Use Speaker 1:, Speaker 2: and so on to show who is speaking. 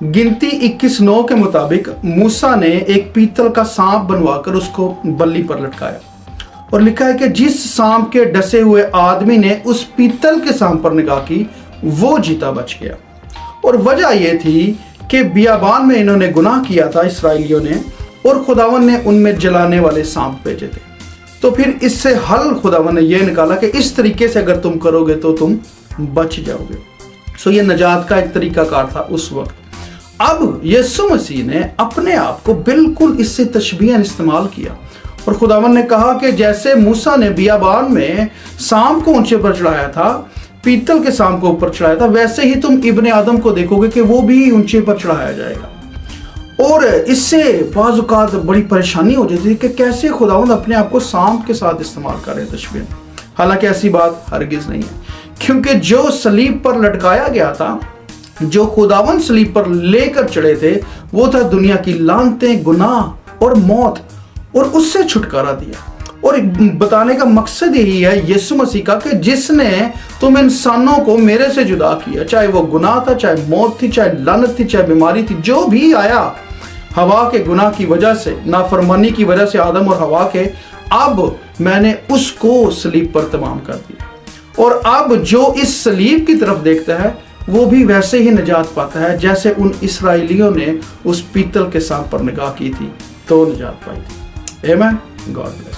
Speaker 1: गिनती 21:9 के मुताबिक मूसा ने एक पीतल का सांप बनवाकर उसको बल्ली पर लटकाया और लिखा है कि जिस सांप के डसे हुए आदमी ने उस पीतल के सांप पर निगाह की वो जीता बच गया। और वजह यह थी कि बियाबान में इन्होंने गुनाह किया था इसराइलियों ने, और खुदावन ने उनमें जलाने वाले सांप भेजे थे। तो फिर इससे हल खुदावन ने यह निकाला कि इस तरीके से अगर तुम करोगे तो तुम बच जाओगे। सो ये नजात का एक तरीकाकार था उस वक्त। अब यीशु मसीह ने अपने आप को बिल्कुल इससे तशबीहन इस्तेमाल किया और खुदावन ने कहा कि जैसे मूसा ने बियाबान में सांप को ऊंचे पर चढ़ाया था, पीतल के सांप को ऊपर चढ़ाया था, वैसे ही तुम इब्ने आदम को देखोगे कि वो भी ऊंचे पर चढ़ाया जाएगा। और इससे बाज़ औक़ात बड़ी परेशानी हो जाती है कि कैसे खुदावंद अपने आप को सांप के साथ इस्तेमाल कर रहे तशबीह। हालांकि ऐसी बात हरगिज़ नहीं है, क्योंकि जो सलीब पर लटकाया गया था, जो खुदावंद सलीब पर लेकर चढ़े थे, वो था दुनिया की लानतें, गुनाह और मौत, और उससे छुटकारा दिया। और बताने का मकसद यही है यीशु मसीह का कि जिसने तुम इंसानों को मेरे से जुदा किया, चाहे वो गुनाह था, चाहे मौत थी, चाहे लानत थी, चाहे बीमारी थी, जो भी आया हवा के गुनाह की वजह से, नाफरमानी की वजह से आदम और हवा के, अब मैंने उसको सलीब पर तमाम कर दिया। और अब जो इस सलीब की तरफ देखता है वो भी वैसे ही निजात पाता है जैसे उन इसराइलियों ने उस पीतल के सांप पर निगाह की थी तो निजात पाई थी। आमीन। God bless.